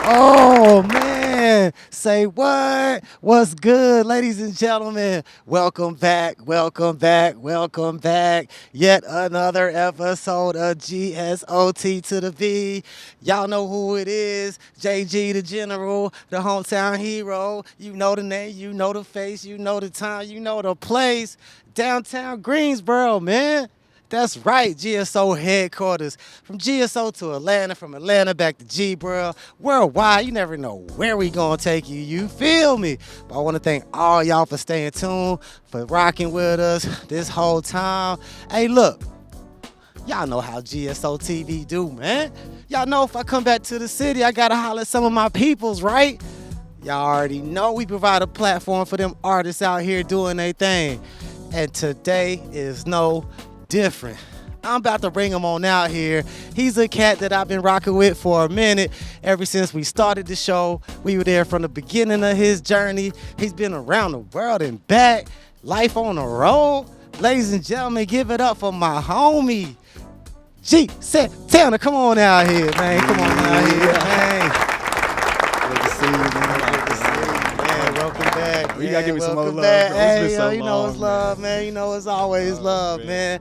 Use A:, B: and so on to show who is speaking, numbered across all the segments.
A: Oh man, say what? What's good, ladies and gentlemen? Welcome back, welcome back, welcome back. Yet another episode of GSOT to the V. Y'all know who it is. JG the General, the hometown hero. You know the name, you know the face, you know the time, you know the place. Downtown Greensboro, man. That's right, GSO headquarters. From GSO to Atlanta, from Atlanta back to G, bro. Worldwide, you never know where we gonna take you. You feel me? But I want to thank all y'all for staying tuned, for rocking with us this whole time. Hey, look, y'all know how GSO TV do, man. Y'all know if I come back to the city, I gotta holler at some of my peoples, right? Y'all already know we provide a platform for them artists out here doing their thing. And today is no different. I'm about to bring him on out here. He's a cat that I've been rocking with for a minute. Ever since we started the show, we were there from the beginning of his journey. He's been around the world and back. Life on the road. Ladies and gentlemen, give it up for my homie, G ANTANA. Come on out here, man. Come on out here, man. Good to see you, man. Good to see you, man. Welcome back.
B: You gotta give me some more love, bro.
A: Hey,
B: It's been so
A: you know it's love, man. You know it's always love, man.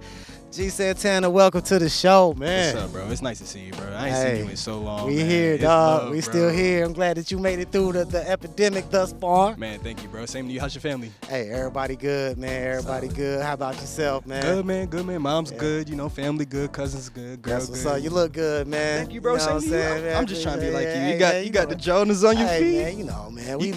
A: G ANTANA, welcome to the show, man.
B: What's up, bro? It's nice to see you, bro. I ain't seen you in so long.
A: We
B: man.
A: here,
B: It's
A: dog.
B: love,
A: We
B: bro.
A: still here. I'm glad that you made it through the epidemic thus far.
B: Man, thank you, bro. Same to you. How's your family?
A: Hey, everybody good, man. Everybody good. How about yourself, man?
B: Good, man. Good, man. Mom's good. You know, family good. Cousins good. Girl
A: That's what's
B: good.
A: up. You look good, man.
B: Thank you, bro.
A: know
B: Same
A: what
B: to you.
A: saying, man?
B: I'm just trying to be like you.
A: Hey,
B: You got
A: man,
B: you got the
A: know.
B: Jonas on your
A: Hey,
B: feet.
A: man, you know, man. We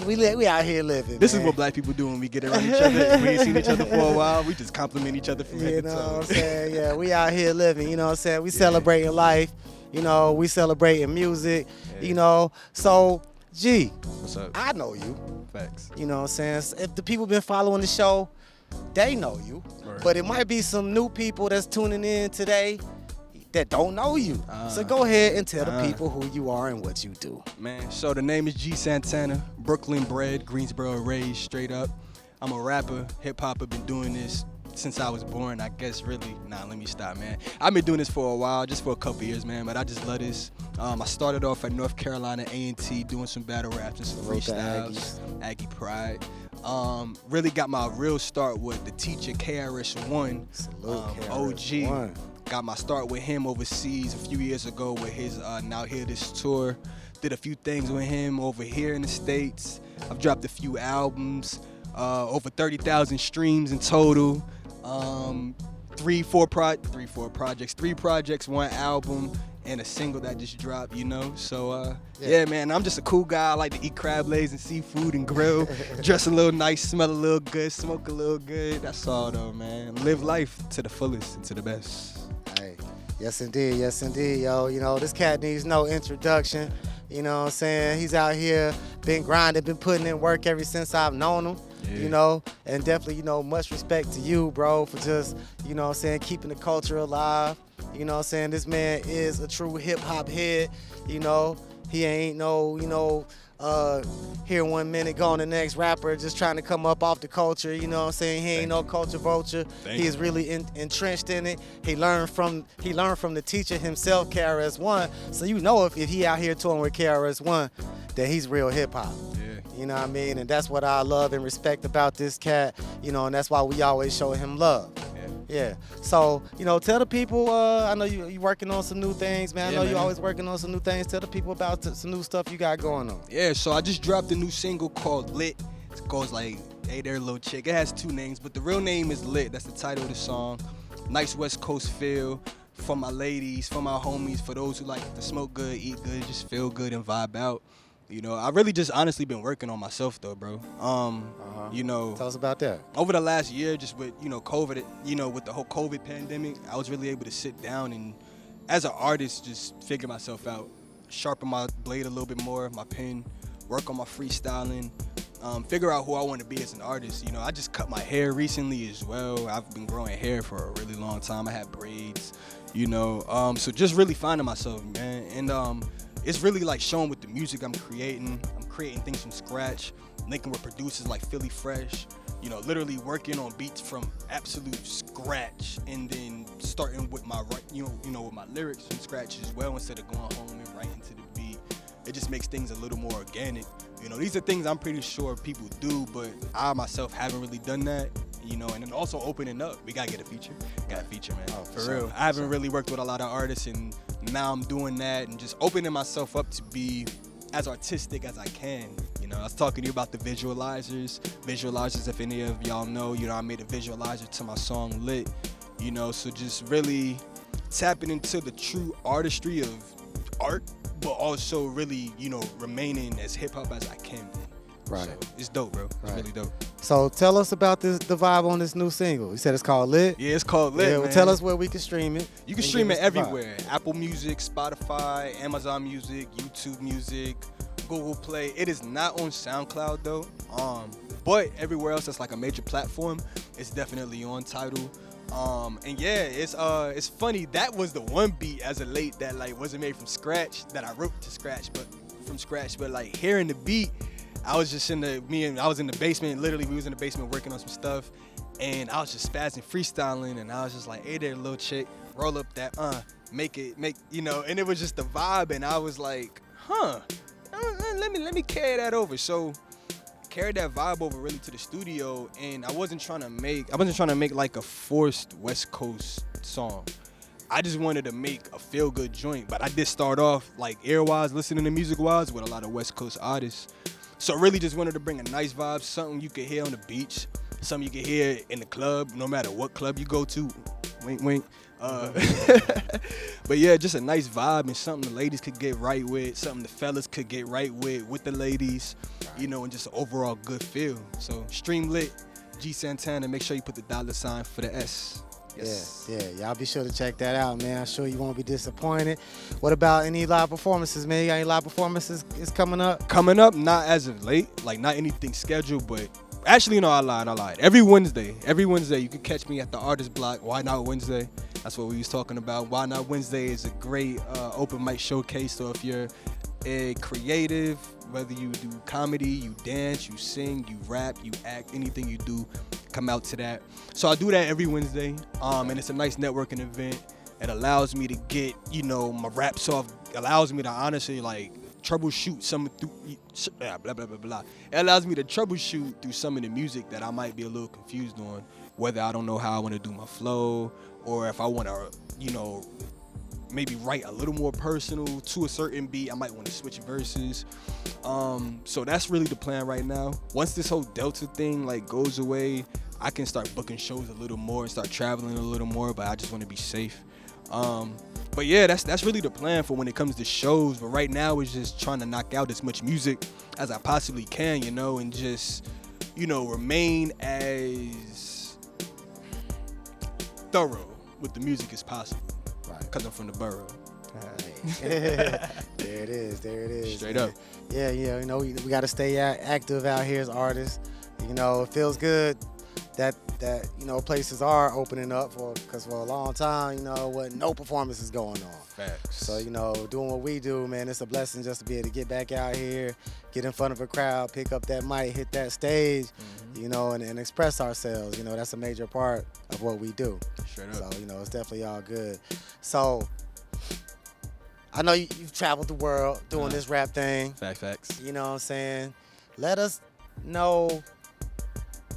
A: out here living.
B: This
A: man.
B: is what black people do when we get around each other. We ain't seen each other for a while. We just compliment each other from
A: You
B: head
A: know
B: to
A: what I'm
B: toe.
A: saying? Yeah, we out here living. You know what I'm saying? We celebrating life. You know, we celebrating music.
B: Yeah.
A: You know, so G,
B: What's up?
A: I know you.
B: Facts.
A: You know what I'm saying? If the people been following the show, they know you.
B: Word.
A: But it might be some new people that's tuning in today that don't know you. So go ahead and tell the people who you are and what you do.
B: Man, so the name is G ANTANA, Brooklyn bred, Greensboro raised, straight up. I'm a rapper, hip hop. I've been doing this since I was born, I guess. Really, let me stop, man. I've been doing this for a while, just for a couple years, man, but I just love this. I started off at North Carolina A&T doing some battle raps and some
A: Salute the
B: freestyles, Aggie Pride. Really got my real start with the teacher KRS-One,
A: Salute
B: OG.
A: KRS-One.
B: Got my start with him overseas a few years ago with his Now Hear This tour. Did a few things with him over here in the States. I've dropped a few albums, over 30,000 streams in total. Three projects, one album, and a single that just dropped, you know. So yeah, man, I'm just a cool guy. I like to eat crab legs and seafood and grill, dress a little nice, smell a little good, smoke a little good. That's all though, man. Live life to the fullest and to the best.
A: Hey, yes indeed, yo. You know, this cat needs no introduction. You know what I'm saying? He's out here, been grinding, been putting in work ever since I've known him.
B: Yeah.
A: You know, and definitely, you know, much respect to you, bro, for just, you know what I'm saying, keeping the culture alive. You know what I'm saying? This man is a true hip hop head. You know, he ain't no, you know, here 1 minute, gone the next rapper, just trying to come up off the culture. You know what I'm saying? He ain't no culture vulture. He is really entrenched in it. He learned from the teacher himself, KRS-One. So you know if he out here touring with KRS-One, that he's real hip hop.
B: Yeah.
A: You know what I mean? And that's what I love and respect about this cat, you know, and that's why we always show him love. Yeah. So, you know, tell the people, I know you working on some new things, man. I know you always working on some new things. Tell the people about some new stuff you got going on.
B: Yeah, so I just dropped a new single called Lit. It goes like, hey there, little chick. It has two names, but the real name is Lit. That's the title of the song. Nice West Coast feel for my ladies, for my homies, for those who like to smoke good, eat good, just feel good and vibe out. You know, I really just honestly been working on myself though, bro. You know,
A: Tell us about that.
B: over the last year, just with, you know, COVID, you know, with the whole COVID pandemic, I was really able to sit down and, as an artist, just figure myself out, sharpen my blade a little bit more, my pen, work on my freestyling, figure out who I want to be as an artist. You know, I just cut my hair recently as well. I've been growing hair for a really long time. I had braids, you know, so just really finding myself, man. And it's really like showing with the music I'm creating. I'm creating things from scratch, linking with producers like Philly Fresh, you know, literally working on beats from absolute scratch, and then starting with my, you know, with my lyrics from scratch as well, instead of going home and writing to the beat. It just makes things a little more organic. You know, these are things I'm pretty sure people do, but I myself haven't really done that. You know, and then also opening up. We gotta get a feature. Got a feature, man.
A: Oh,
B: for real. I haven't really worked with a lot of artists, and now I'm doing that and just opening myself up to be as artistic as I can. You know, I was talking to you about the visualizers. Visualizers, if any of y'all know, you know, I made a visualizer to my song Lit. You know, so just really tapping into the true artistry of art, but also really, you know, remaining as hip hop as I can be.
A: Right.
B: So it's dope, bro. It's really dope.
A: So tell us about the vibe on this new single. You said it's called Lit?
B: Yeah, it's called Lit,
A: Yeah, well,
B: man.
A: tell us where we can stream it.
B: You can
A: and
B: stream
A: give
B: it
A: us the vibe.
B: everywhere. Apple Music, Spotify, Amazon Music, YouTube Music, Google Play. It is not on SoundCloud though. But everywhere else that's like a major platform, it's definitely on Tidal. And yeah, it's funny. That was the one beat as of late that like wasn't made from scratch, that I wrote to scratch, but from scratch. But like hearing the beat, I was just I was in the basement. Literally, we was in the basement working on some stuff, and I was just spazzing, freestyling, and I was just like, "Hey there, little chick, roll up that, make, you know." And it was just the vibe, and I was like, let me carry that over. So carried that vibe over really to the studio, and I wasn't trying to make like a forced West Coast song. I just wanted to make a feel good joint, but I did start off like ear-wise, listening to music-wise with a lot of West Coast artists. So really just wanted to bring a nice vibe, something you could hear on the beach, something you could hear in the club, no matter what club you go to. Wink, wink. But yeah, just a nice vibe and something the ladies could get right with, something the fellas could get right with the ladies, you know, and just an overall good feel. So stream Lit, G Santana. Make sure you put the $ for the S. Yes.
A: Yeah, y'all be sure to check that out, man. I'm sure you won't be disappointed. What about any live performances, man? You got any live performances is coming up?
B: Coming up, not as of late, like not anything scheduled, but actually, no, I lied. Every Wednesday, you can catch me at the Artist Block. Why Not Wednesday? That's what we was talking about. Why Not Wednesday is a great open mic showcase. So if you're a creative, whether you do comedy, you dance, you sing, you rap, you act, anything you do, come out to that. So I do that every Wednesday, and it's a nice networking event. It allows me to get, you know, my raps off. Allows me to honestly like troubleshoot some through blah blah blah blah. It allows me to troubleshoot through some of the music that I might be a little confused on, whether I don't know how I want to do my flow, or if I want to, you know, maybe write a little more personal to a certain beat. I might want to switch verses. So that's really the plan right now. Once this whole Delta thing like goes away, I can start booking shows a little more and start traveling a little more, but I just want to be safe. But yeah, that's really the plan for when it comes to shows. But right now it's just trying to knock out as much music as I possibly can, you know, and just, you know, remain as thorough with the music as possible. Right. Because I'm from the borough.
A: There it is.
B: Straight up.
A: Yeah, you know, we got to stay active out here as artists. You know, it feels good that you know, places are opening up because for a long time, you know, wasn't no performances going on.
B: Facts.
A: So, you know, doing what we do, man, it's a blessing just to be able to get back out here, get in front of a crowd, pick up that mic, hit that stage, you know, and express ourselves. You know, that's a major part of what we do.
B: Straight up.
A: So, you know, it's definitely all good. So, I know you've traveled the world doing this rap thing.
B: Facts.
A: You know what I'm saying? Let us know,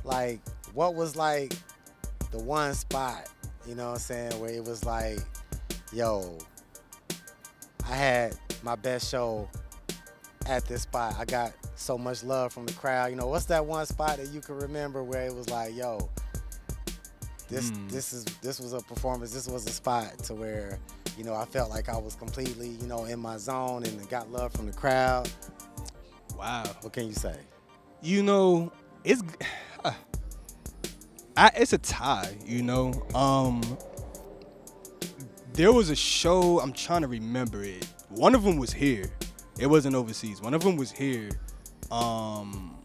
A: like, what was, like, the one spot, you know what I'm saying, where it was like, yo, I had my best show at this spot. I got so much love from the crowd. You know, what's that one spot that you can remember where it was like, yo, this was a performance, this was a spot to where, you know, I felt like I was completely, you know, in my zone and got love from the crowd.
B: Wow.
A: What can you say?
B: You know, it's a tie, you know. There was a show, I'm trying to remember it. One of them was here. It wasn't overseas. One of them was here. And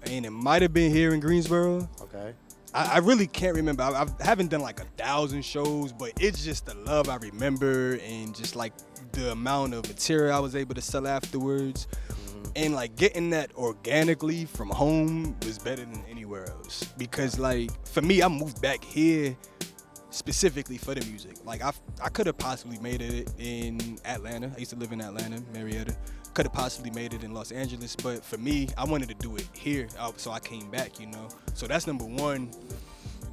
B: it might have been here in Greensboro.
A: Okay.
B: I really can't remember. I haven't done like 1,000 shows, but it's just the love I remember and just like the amount of material I was able to sell afterwards. And like getting that organically from home was better than anywhere else. Because like for me, I moved back here specifically for the music. Like I could have possibly made it in Atlanta. I used to live in Atlanta, Marietta. could have possibly made it in Los Angeles, but for me, I wanted to do it here, so I came back, you know. So that's number one.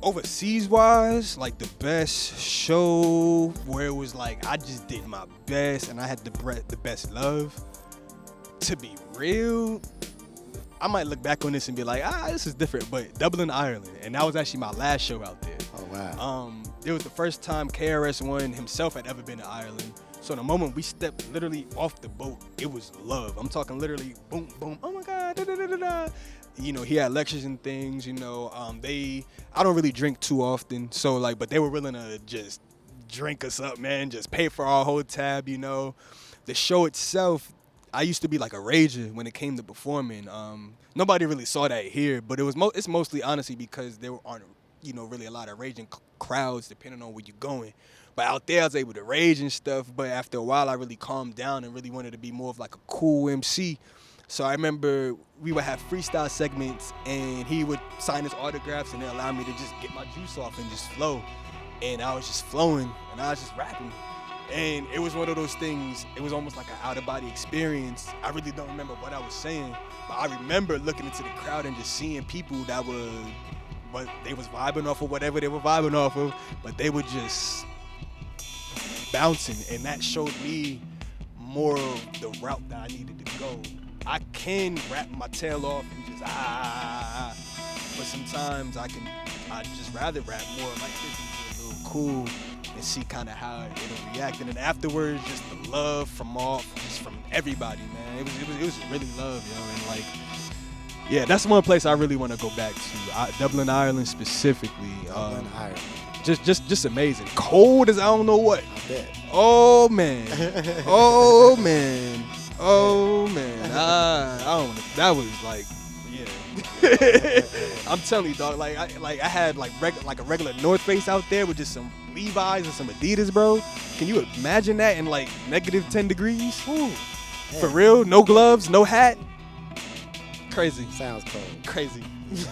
B: Overseas wise, like the best show where it was like I just did my best and I had the best love. To be real, I might look back on this and be like, this is different, but Dublin, Ireland, and that was actually my last show out there.
A: Oh wow.
B: It was the first time KRS-One himself had ever been to Ireland. So the moment we stepped literally off the boat, it was love. I'm talking literally boom, boom, oh my God, da da da da da. You know, he had lectures and things, you know. I don't really drink too often, so like, but they were willing to just drink us up, man, just pay for our whole tab, you know. The show itself, I used to be like a rager when it came to performing. Nobody really saw that here, but it's mostly honestly because there aren't, you know, really a lot of raging crowds depending on where you're going. But out there, I was able to rage and stuff. But after a while, I really calmed down and really wanted to be more of like a cool MC. So I remember we would have freestyle segments, and he would sign his autographs, and it allowed me to just get my juice off and just flow. And I was just flowing, and I was just rapping. And it was one of those things, it was almost like an out-of-body experience. I really don't remember what I was saying, but I remember looking into the crowd and just seeing people that they was vibing off of whatever they were vibing off of, but they were just bouncing, and that showed me more of the route that I needed to go. I can rap my tail off and just but sometimes I just rather rap more like this and be a little cool and see kind of how it'll react. And then afterwards, just the love from everybody, man. It was really love, yo. And like, yeah, that's one place I really want to go back to. Dublin, Ireland specifically.
A: Dublin, Ireland.
B: Just amazing. Cold as I don't know what.
A: I bet.
B: Oh man. Oh man. Oh man. I don't want to. That was like, yeah. I'm telling you, dog. Like I had like a regular North Face out there with just some Levi's and some Adidas, bro. Can you imagine that in like negative 10 degrees? Ooh. For real? No gloves, no hat. Crazy.
A: Sounds cold.
B: Crazy.
A: Yeah,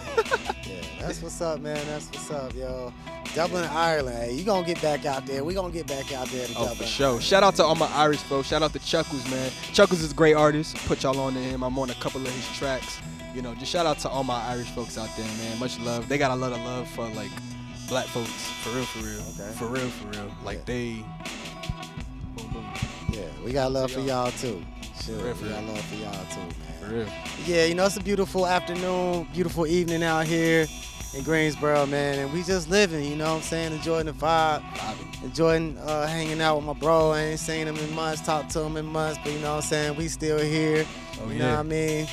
A: that's what's up, man. That's what's up, yo. Dublin, Ireland. Hey, you gonna get back out there. We gonna get back out there to Dublin.
B: For sure.
A: Ireland.
B: Shout out to all my Irish folks. Shout out to Chuckles, man. Chuckles is a great artist. Put y'all on to him. I'm on a couple of his tracks. You know, just shout out to all my Irish folks out there, man. Much love. They got a lot of love for like black folks. For real, for real.
A: Okay.
B: For real, for real. Like they boom, boom.
A: Yeah, we got love for y'all too. Sure,
B: For real,
A: we got love for y'all too, man.
B: For real.
A: Yeah, you know, it's a beautiful afternoon, beautiful evening out here in Greensboro, man, and we just living, you know what I'm saying, enjoying the vibe, enjoying hanging out with my bro. I ain't seen him in months, talked to him in months, but you know what I'm saying, we still here, you know what I mean?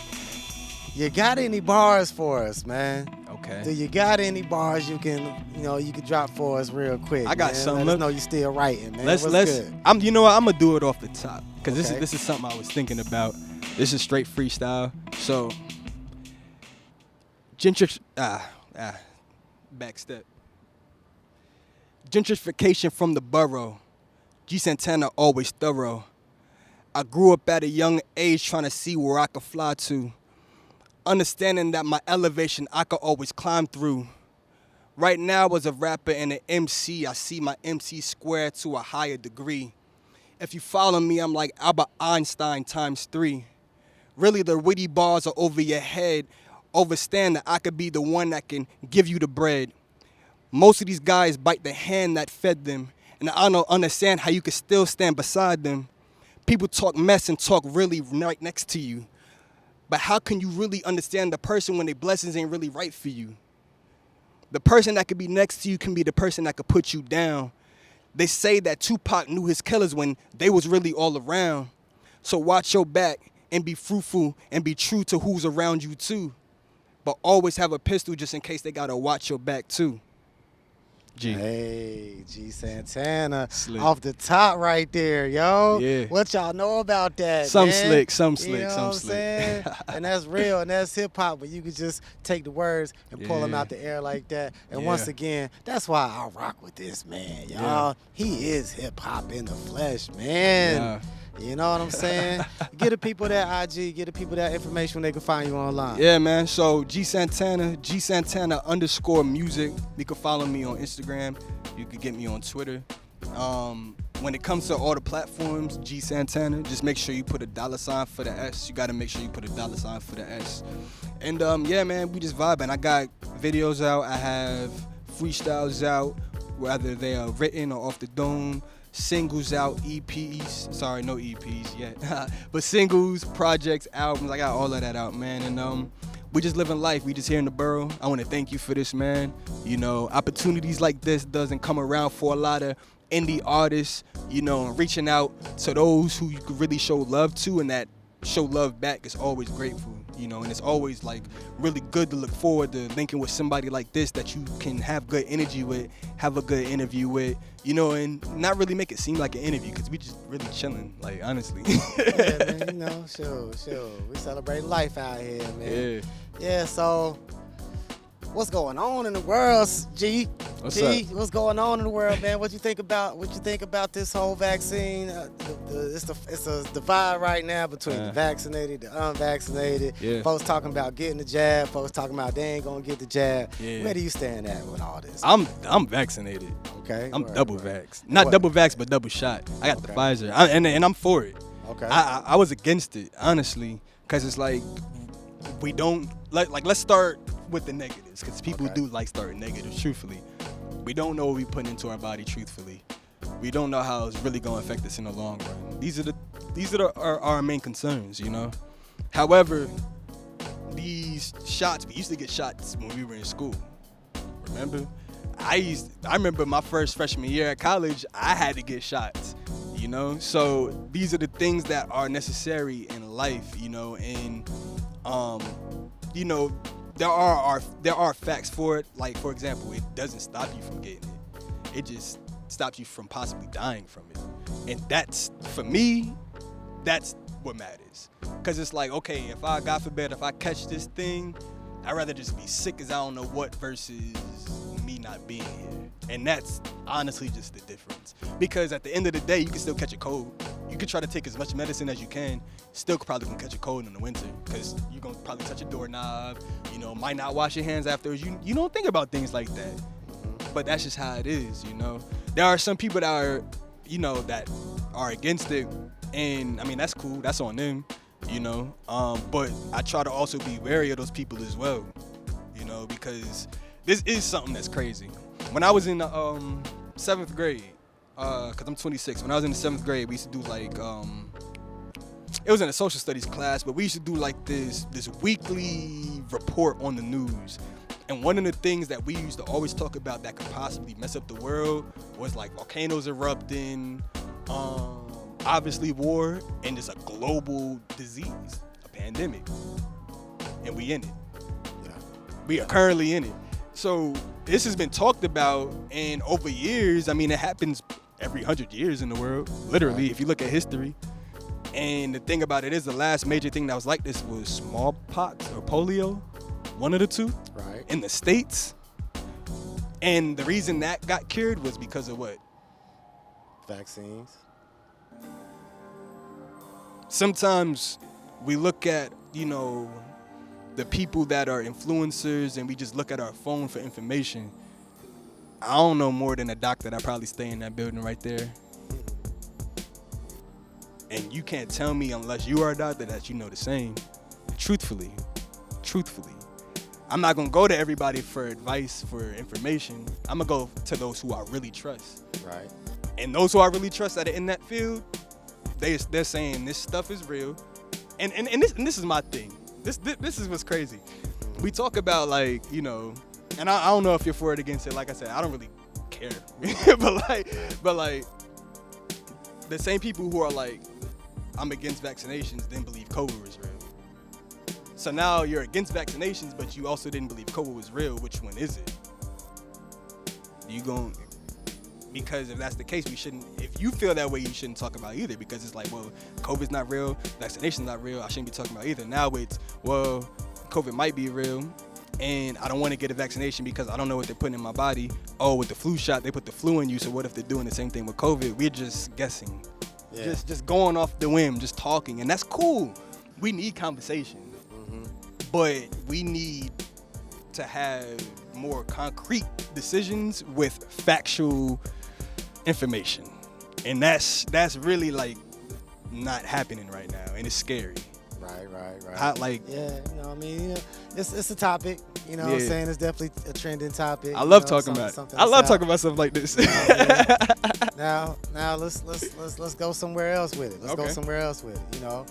A: You got any bars for us, man?
B: Okay.
A: Do you got any bars you can drop for us real quick?
B: I got
A: man?
B: some.
A: Let us know you still writing, man.
B: Let's
A: good?
B: you know what, I'm gonna do it off the top because
A: Okay.
B: this is something I was thinking about. This is straight freestyle. So backstep. Gentrification from the borough. G Santana always thorough. I grew up at a young age trying to see where I could fly to. Understanding that my elevation I could always climb through. Right now as a rapper and an MC, I see my MC squared to a higher degree. If you follow me, I'm like Albert Einstein ×3. Really, the witty bars are over your head. Overstand that I could be the one that can give you the bread. Most of these guys bite the hand that fed them, and I don't understand how you can still stand beside them. People talk mess and talk really right next to you. But how can you really understand the person when their blessings ain't really right for you? The person that could be next to you can be the person that could put you down. They say that Tupac knew his killers when they was really all around. So watch your back and be fruitful and be true to who's around you too. But always have a pistol just in case they gotta watch your back too. G.
A: Hey, G Santana.
B: Slick.
A: Off the top right there, yo.
B: Yeah.
A: What y'all know about that,
B: Some
A: man?
B: slick, some
A: You
B: slick,
A: know
B: some
A: what I'm
B: slick.
A: saying? And that's real, and that's hip-hop, but you could just take the words and pull them
B: Yeah.
A: out the air like that. And
B: Yeah.
A: once again, that's why I rock with this man, y'all.
B: Yeah.
A: He is hip-hop in the flesh, man.
B: Yeah.
A: You know what I'm saying? Get the people that IG, get the people that information when they can find you online.
B: Yeah, man. So G Santana _music. You can follow me on Instagram. You can get me on Twitter. When it comes to all the platforms, G Santana, just make sure you put a $ for the S. You gotta make sure you put a $ for the S. And yeah, man, we just vibing. I got videos out. I have freestyles out, whether they are written or off the dome. Singles out, EPs. Sorry, no EPs yet. But singles, projects, albums. I got all of that out, man. And we just living life. We just here in the borough. I want to thank you for this, man. You know, opportunities like this doesn't come around for a lot of indie artists, you know, and reaching out to those who you could really show love to and that show love back is always grateful, you know, and it's always like really good to look forward to linking with somebody like this that you can have good energy with, have a good interview with, you know, and not really make it seem like an interview because we just really chilling, like, honestly.
A: Yeah, man, you know, sure. We celebrate life out here, man. Yeah, so what's going on in the world, G?
B: What's up?
A: What's going on in the world, man? What you think about this whole vaccine? It's a divide right now between the vaccinated, the unvaccinated.
B: Yeah.
A: Folks talking about getting the jab. Folks talking about they ain't gonna get the jab.
B: Yeah.
A: Where do you stand at with all this?
B: I'm vaccinated.
A: Okay.
B: I'm
A: Right,
B: double
A: right.
B: vaxxed. Not
A: What?
B: double vaxxed, but double shot. I got the
A: Okay.
B: Pfizer, and I'm for it.
A: Okay.
B: I was against it, honestly, because it's like we don't like let's start with the negatives, because people
A: Okay.
B: do like starting negatives. Truthfully, we don't know what we put into our body. Truthfully, we don't know how it's really gonna affect us in the long run. These are our main concerns, you know. However, these shots, we used to get shots when we were in school. Remember? I remember my first freshman year at college, I had to get shots, you know? So these are the things that are necessary in life, you know, and you know, there are facts for it. Like, for example, it doesn't stop you from getting it. It just stops you from possibly dying from it. And that's, for me, that's what matters. Cause it's like, okay, if I, God forbid, if I catch this thing, I'd rather just be sick as I don't know what versus me not being here. And that's honestly just the difference. Because at the end of the day, you can still catch a cold. You can try to take as much medicine as you can, still probably can catch a cold in the winter because you're going to probably touch a doorknob, you know, might not wash your hands afterwards. You don't think about things like that. But that's just how it is, you know. There are some people that are, you know, that are against it. And, I mean, that's cool. That's on them, you know. But I try to also be wary of those people as well, you know, because this is something that's crazy. When I was in the 7th grade, because I'm 26, when I was in the 7th grade, we used to do like, it was in a social studies class, but we used to do like this weekly report on the news. And one of the things that we used to always talk about that could possibly mess up the world was like volcanoes erupting, obviously war, and just a global disease, a pandemic. And we in it.
A: Yeah.
B: We are currently in it. So this has been talked about, and over years, I mean, it happens every 100 years in the world, literally,
A: Right.
B: if you look at history. And the thing about it is the last major thing that was like this was smallpox or polio, one of the two,
A: Right.
B: in the States. And the reason that got cured was because of what?
A: Vaccines.
B: Sometimes we look at, you know, the people that are influencers and we just look at our phone for information. I don't know more than a doctor that probably stay in that building right there. And you can't tell me unless you are a doctor that you know the same. Truthfully. I'm not gonna go to everybody for advice, for information. I'm gonna go to those who I really trust.
A: Right.
B: And those who I really trust that are in that field, they're saying this stuff is real. And this is my thing. This is what's crazy. We talk about, like, you know, and I don't know if you're for it, against it. Like I said, I don't really care. but like the same people who are like, I'm against vaccinations, didn't believe COVID was real. So now you're against vaccinations, but you also didn't believe COVID was real. Which one is it? Because if that's the case, we shouldn't. If you feel that way, you shouldn't talk about either. Because it's like, well, COVID's not real, vaccination's not real. I shouldn't be talking about either. Now it's, well, COVID might be real, and I don't want to get a vaccination because I don't know what they're putting in my body. Oh, with the flu shot, they put the flu in you. So what if they're doing the same thing with COVID? We're just guessing, just going off the whim, just talking, and that's cool. We need conversation, but we need to have more concrete decisions with factual information, and that's really like not happening right now, and it's scary.
A: Right.
B: How, like,
A: Yeah, it's a topic. You know what I'm
B: Yeah.
A: saying? It's definitely a trending topic.
B: I love
A: you know,
B: talking about it.
A: something
B: I love
A: that's
B: talking
A: out.
B: about stuff like this.
A: Now let's go somewhere else with it. Let's go
B: Okay.
A: somewhere else with it. You know,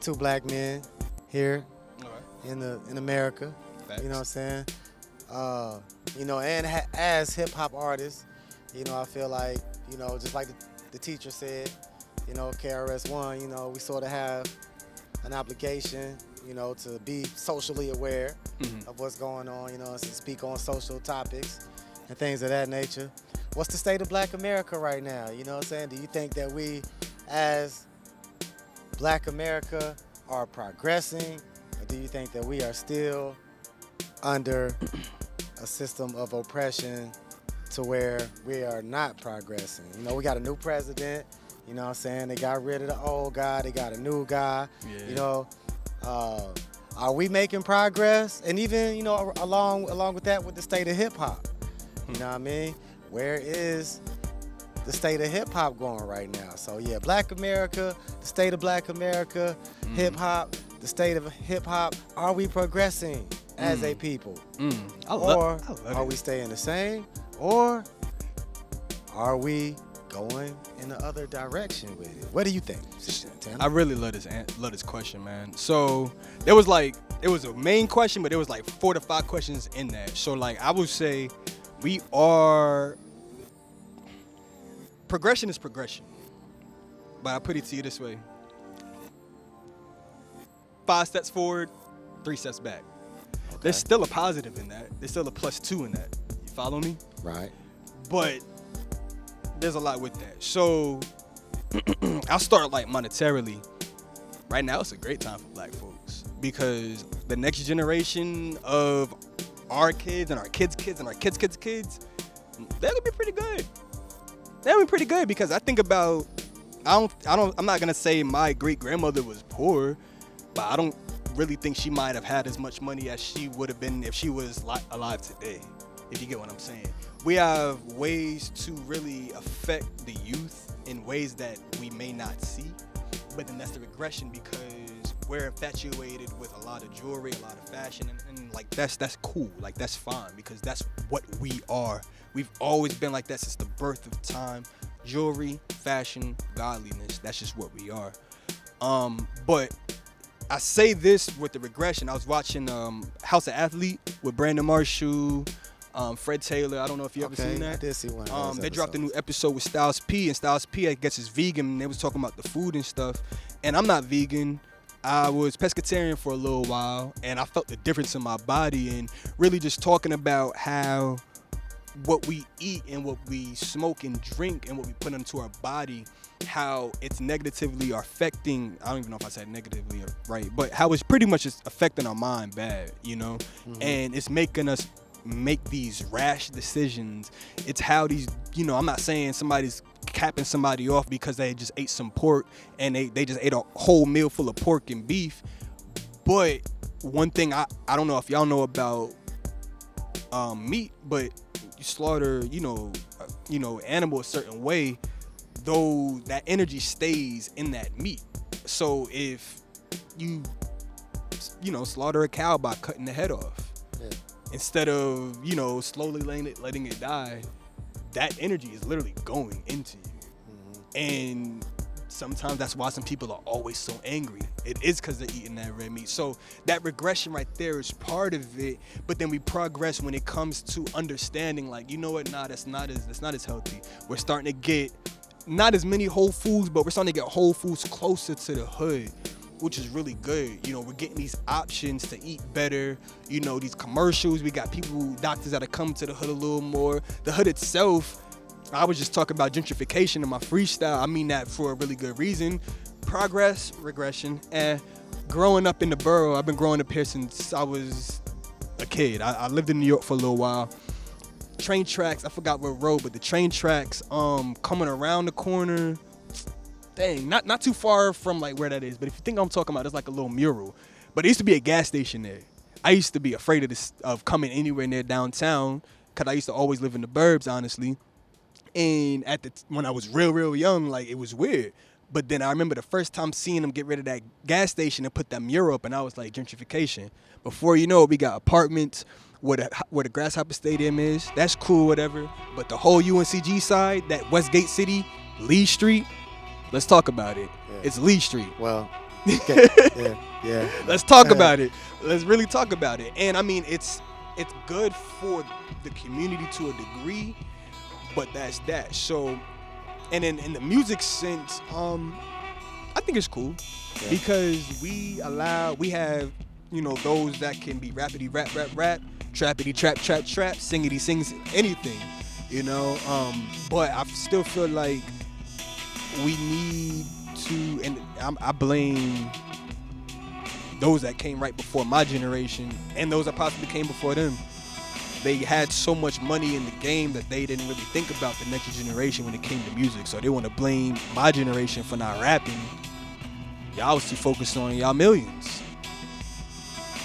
A: two black men here
B: Alright.
A: in America.
B: Facts.
A: You know what I'm saying? And as hip hop artists, I feel like, just like the teacher said, KRS-One, we sort of have an obligation, to be socially aware
B: Mhm.
A: of what's going on, and to speak on social topics and things of that nature. What's the state of Black America right now? You know what I'm saying? Do you think that we, as Black America, are progressing, or do you think that we are still under a system of oppression to where we are not progressing? We got a new president, you know what I'm saying? They got rid of the old guy, they got a new guy,
B: Yeah.
A: Are we making progress? And even, along with that, with the state of hip hop, you know what I mean? Where is the state of hip hop going right now? So yeah, Black America, the state of Black America, hip hop, the state of hip hop. Are we progressing as a people?
B: I
A: Or
B: love
A: are
B: it.
A: we staying the same? Or are we going in the other direction with it? What do you think, Santana?
B: I really love this question, man. So it was a main question, but there was like 4 to 5 questions in that. So like I would say progression is progression. But I put it to you this way. 5 steps forward, 3 steps back. There's still a positive in that. There's still a +2 in that. You follow me?
A: Right.
B: But there's a lot with that. So I'll start like monetarily. Right now, it's a great time for Black folks because the next generation of our kids and our kids' kids and our kids' kids' kids, they're gonna be pretty good. They're gonna be pretty good because I think about, I'm not gonna say my great grandmother was poor, but I don't really think she might have had as much money as she would have been if she was alive today. If you get what I'm saying. We have ways to really affect the youth in ways that we may not see, but then that's the regression because we're infatuated with a lot of jewelry, a lot of fashion, and like that's cool, like that's fine because that's what we are. We've always been like that since the birth of time. Jewelry, fashion, godliness, that's just what we are. But I say this with the regression. I was watching House of Athlete with Brandon Marshall, Fred Taylor. I don't know if you ever seen that.
A: I did see one of those
B: They dropped a new
A: episodes.
B: episode with Styles P, and Styles P, I guess, is vegan, and they was talking about the food and stuff. And I'm not vegan. I was pescatarian for a little while, and I felt the difference in my body, and really just talking about how what we eat and what we smoke and drink and what we put into our body, how it's negatively affecting, I don't even know if I said negatively right, but how it's pretty much just affecting our mind bad, and it's making us make these rash decisions. It's how these, I'm not saying somebody's capping somebody off because they just ate some pork and they just ate a whole meal full of pork and beef, but one thing I don't know if y'all know about meat, but you slaughter, animal a certain way, though that energy stays in that meat. So if you, slaughter a cow by cutting the head off, instead of, slowly letting it die, that energy is literally going into you. And sometimes that's why some people are always so angry. It is because they're eating that red meat. So that regression right there is part of it. But then we progress when it comes to understanding, like, you know what? Nah, that's not as healthy. We're starting to get not as many Whole Foods, but we're starting to get Whole Foods closer to the hood, which is really good. We're getting these options to eat better. These commercials. We got doctors that are coming to the hood a little more. The hood itself, I was just talking about gentrification in my freestyle. I mean that for a really good reason. Progress, regression, and growing up in the borough. I've been growing up here since I was a kid. I lived in New York for a little while. Train tracks, I forgot what road, but the train tracks coming around the corner. Dang, not too far from like where that is, but if you think I'm talking about, it's like a little mural. But there used to be a gas station there. I used to be afraid of coming anywhere near downtown because I used to always live in the burbs, honestly. And when I was real young, like, it was weird. But then I remember the first time seeing them get rid of that gas station and put that mural up, and I was like, gentrification. Before you know it, we got apartments where the Grasshopper Stadium is. That's cool, whatever. But the whole UNCG side, that Westgate City, Lee Street, let's talk about it.
A: Yeah.
B: It's Lee Street.
A: Well, okay. yeah.
B: Let's talk about it. Let's really talk about it. And I mean, it's good for the community to a degree, but that's that. So, and in the music sense, I think it's cool because we have, you know, those that can be rappity rap, trappity trap, singity sings, anything, you know. But I still feel like we need to, and I blame those that came right before my generation and those that possibly came before them. They had so much money in the game that they didn't really think about the next generation when it came to music. So they want to blame my generation for not rapping. Y'all was too focused on y'all millions.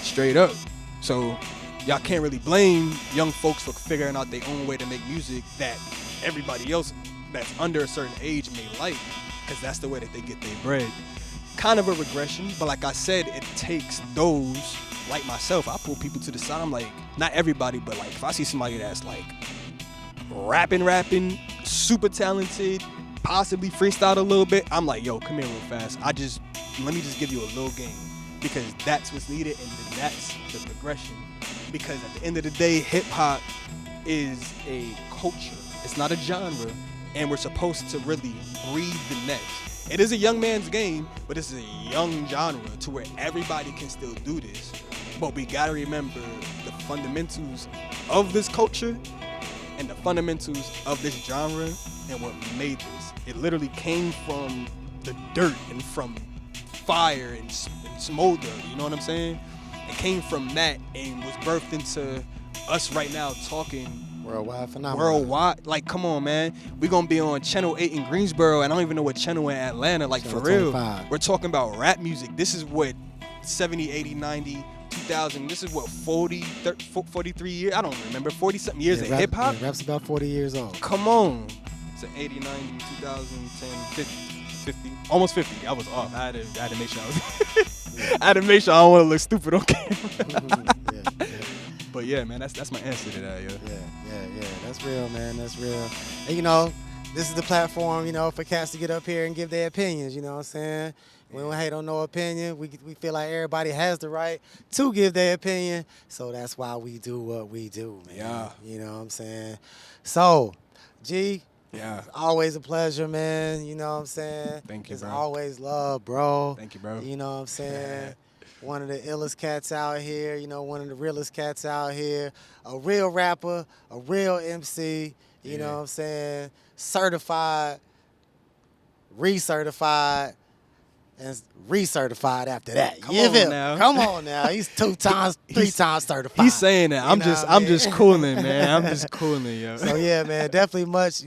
B: Straight up. So y'all can't really blame young folks for figuring out their own way to make music that everybody else that's under a certain age may like, because that's the way that they get their bread. Kind of a regression, but like I said, it takes those like myself. I pull people to the side. I'm like, not everybody, but like if I see somebody that's like rapping, super talented, possibly freestyle a little bit, I'm like, yo, come here real fast. Let me just give you a little game, because that's what's needed, and then that's the progression. Because at the end of the day, hip hop is a culture. It's not a genre, and we're supposed to really breathe the next. It is a young man's game, but this is a young genre to where everybody can still do this. But we gotta remember the fundamentals of this culture and the fundamentals of this genre and what made this. It literally came from the dirt and from fire and smolder, you know what I'm saying? It came from that and was birthed into us right now talking
A: Worldwide phenomenon.
B: Worldwide. Like, come on, man. We're going to be on Channel 8 in Greensboro, and I don't even know what channel in Atlanta. Like,
A: Channel
B: for real.
A: 25.
B: We're talking about rap music. This is what, 70, 80, 90, 2000. This is what, 40, 30, 43 years? I don't remember. 40-something years of hip-hop?
A: Yeah, rap's about 40 years old.
B: Come on. It's 80, 90, 2010, 50. Almost 50. I was off. I had to make sure I was... I had to make sure I don't want to look stupid on camera.
A: yeah.
B: But yeah, man, that's my answer to that, yo.
A: Yeah. That's real, man. That's real. And, you know, this is the platform, you know, for cats to get up here and give their opinions, you know what I'm saying? We don't hate on no opinion. We feel like everybody has the right to give their opinion. So that's why we do what we do, man.
B: Yeah.
A: You know what I'm saying? So, G,
B: yeah,
A: it's always a pleasure, man. You know what I'm saying?
B: Thank you,
A: it's
B: bro.
A: Always love, bro.
B: Thank you, bro.
A: You know what I'm saying? One of the illest cats out here, you know, one of the realest cats out here. A real rapper, a real MC, you know what I'm saying? Certified, recertified, and recertified after that.
B: Come on now.
A: Come on now. He's 2 times, 3 times certified.
B: He's saying that. I'm just cooling, man. I'm just cooling, yo.
A: So yeah, man, definitely much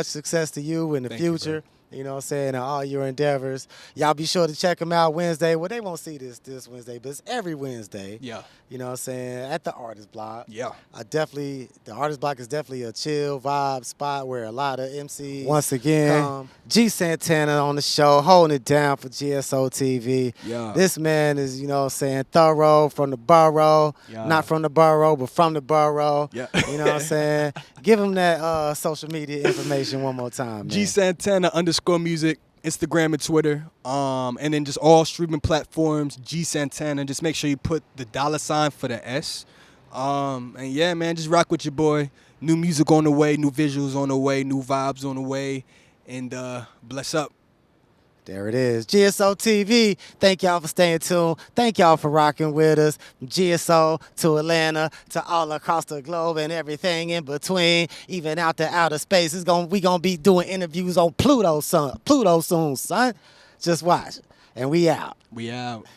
A: success to you in the
B: Thank you,
A: future. You know what I'm saying? And all your endeavors. Y'all be sure to check them out Wednesday. Well, they won't see this Wednesday, but it's every Wednesday.
B: Yeah.
A: You know what I'm saying? At the Artist Block.
B: Yeah.
A: The Artist Block is definitely a chill vibe spot where a lot of MCs once again come. G Santana on the show, holding it down for GSO TV.
B: Yeah.
A: This man is, you know what I'm saying, thorough from the borough.
B: Yeah.
A: Not from the borough, but from the borough.
B: Yeah.
A: You know what I'm saying? Give him that social media information one more time, man.
B: G Santana _music, Instagram and Twitter, and then just all streaming platforms. G Santana. Just make sure you put the $ for the S. And yeah, man, just rock with your boy. New music on the way, new visuals on the way, new vibes on the way, and bless up.
A: There it is. GSO TV, thank y'all for staying tuned. Thank y'all for rocking with us. From GSO to Atlanta to all across the globe and everything in between, even out to outer space. We gonna be doing interviews on Pluto soon, son. Just watch. And we out.
B: We out.